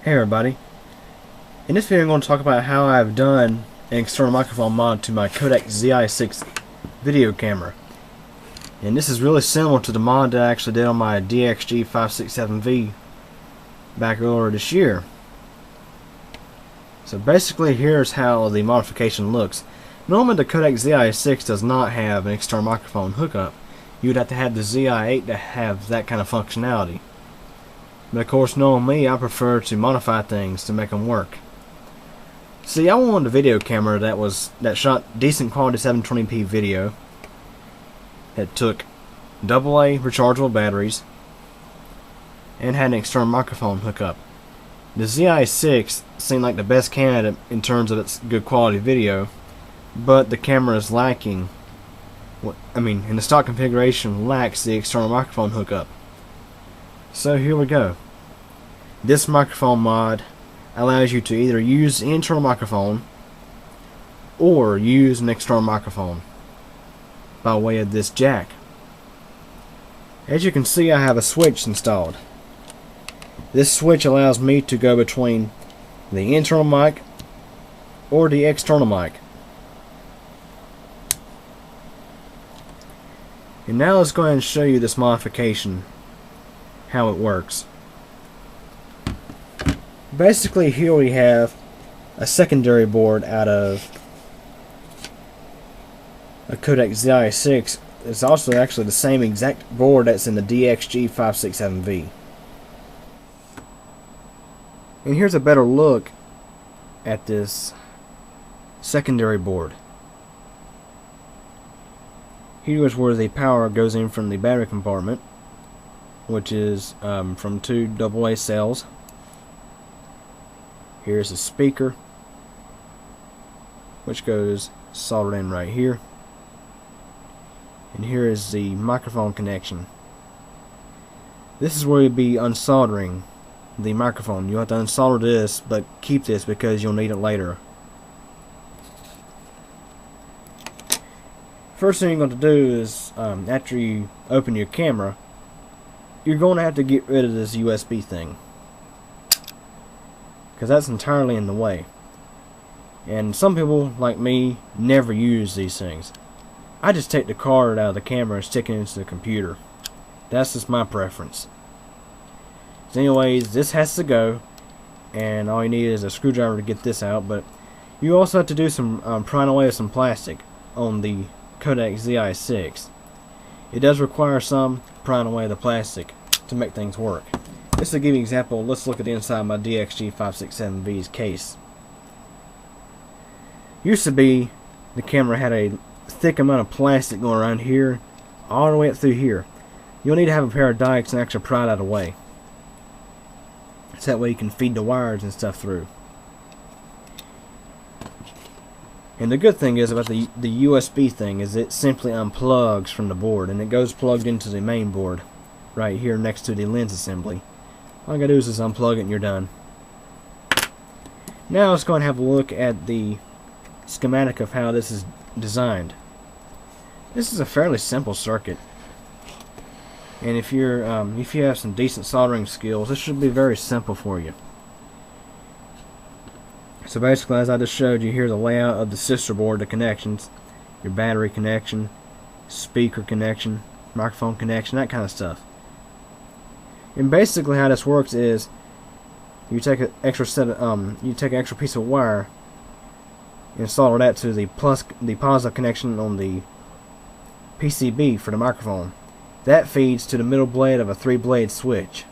Hey everybody, in this video I'm going to talk about how I've done an external microphone mod to my Kodak Zi6 video camera. And this is really similar to the mod that I actually did on my DXG 567v back earlier this year. So basically here's how the modification looks. Normally the Kodak Zi6 does not have an external microphone hookup. You would have to have the Zi8 to have that kind of functionality. But of course, knowing me, I prefer to modify things to make them work. See, I wanted a video camera that shot decent quality 720p video, that took AA rechargeable batteries, and had an external microphone hookup. The Zi6 seemed like the best candidate in terms of its good quality video, but the camera is lacking. In the stock configuration lacks the external microphone hookup. So here we go. This microphone mod allows you to either use the internal microphone or use an external microphone by way of this jack. As you can see, I have a switch installed. This switch allows me to go between the internal mic or the external mic. And now let's go ahead and show you this modification, how it works. Basically, here we have a secondary board out of a Kodak Zi6. It's also actually the same exact board that's in the DXG 567v. And here's a better look at this secondary board. Here is where the power goes in from the battery compartment, which is from two AA cells. Here's the speaker, which goes soldered in right here. And here is the microphone connection. This is where you'll be unsoldering the microphone. You'll have to unsolder this, but keep this because you'll need it later. First thing you're going to do is, after you open your camera, you're going to have to get rid of this USB thing, because that's entirely in the way. And some people, like me, never use these things. I just take the card out of the camera and stick it into the computer. That's just my preference. So anyways, this has to go, and all you need is a screwdriver to get this out. But you also have to do some prying away with some plastic on the Kodak Zi6. It does require some prying away the plastic to make things work. Just to give you an example, let's look at the inside of my DXG 567v's case. Used to be the camera had a thick amount of plastic going around here, all the way up through here. You'll need to have a pair of dikes and actually pry that away. So that way you can feed the wires and stuff through. And the good thing is about the USB thing is it simply unplugs from the board, and it goes plugged into the main board right here next to the lens assembly. All you gotta do is just unplug it and you're done. Now let's go and have a look at the schematic of how this is designed. This is a fairly simple circuit, and if you have some decent soldering skills, this should be very simple for you. So basically, as I just showed you, here's the layout of the sister board, the connections, your battery connection, speaker connection, microphone connection, that kind of stuff. And basically how this works is you take an extra extra piece of wire and solder that to the positive connection on the PCB for the microphone. That feeds to the middle blade of a 3-blade switch.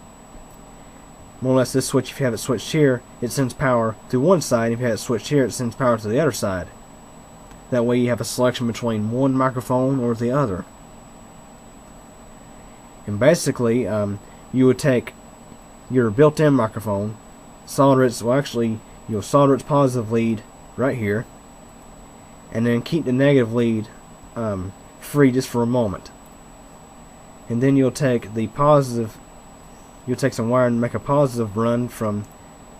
More or less, this switch, if you have it switched here, it sends power to one side. If you have it switched here, it sends power to the other side. That way you have a selection between one microphone or the other. And basically, you would take your built-in microphone, solder its, you'll solder its positive lead right here, and then keep the negative lead free just for a moment. And then you'll take some wire and make a positive run from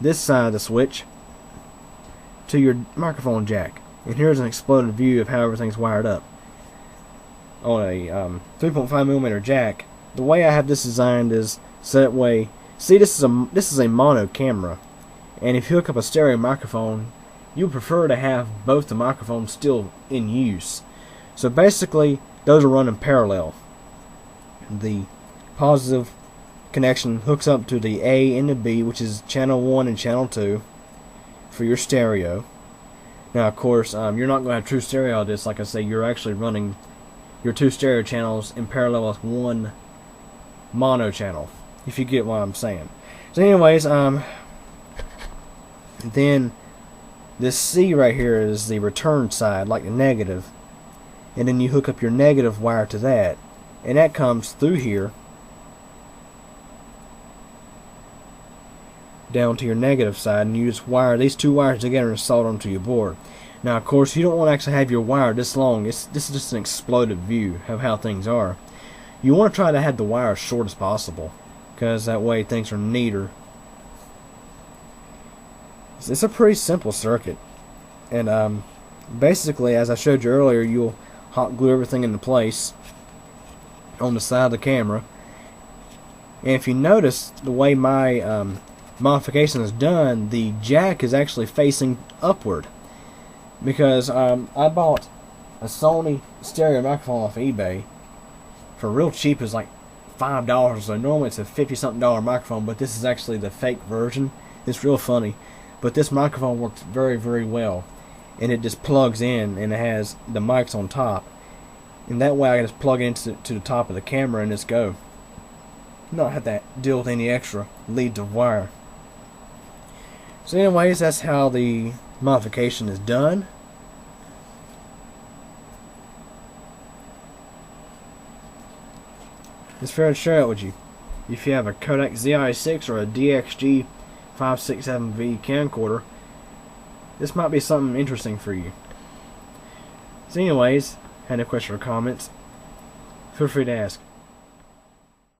this side of the switch to your microphone jack. And here's an exploded view of how everything's wired up. On a 3.5mm jack, the way I have this designed is so that way, see, this is a mono camera. And if you hook up a stereo microphone, you prefer to have both the microphones still in use. So basically, those are running parallel. The positive connection hooks up to the A and the B, which is channel 1 and channel 2 for your stereo. Now, of course, you're not going to have true stereo of this. Like I say, you're actually running your 2 stereo channels in parallel with 1 mono channel, if you get what I'm saying. So anyways, then this C right here is the return side, like the negative, and then you hook up your negative wire to that, and that comes through here down to your negative side, and you just wire these 2 wires together and solder them to your board. Now, of course, you don't want to actually have your wire this long. This is just an exploded view of how things are. You want to try to have the wire as short as possible, because that way things are neater. It's a pretty simple circuit, and basically, as I showed you earlier, you'll hot glue everything into place on the side of the camera. And if you notice the way my modification is done, the jack is actually facing upward, because I bought a Sony stereo microphone off eBay for real cheap. It's like $5 or so. Normally it's a $50-something microphone, but this is actually the fake version. It's real funny, but this microphone works very, very well, and it just plugs in, and it has the mics on top, and that way I can just plug it into the top of the camera and just go, not have to deal with any extra leads of wire. So anyways, that's how the modification is done. It's fair to share it with you. If you have a Kodak Zi6 or a DXG 567v camcorder, this might be something interesting for you. So anyways, had any questions or comments, feel free to ask.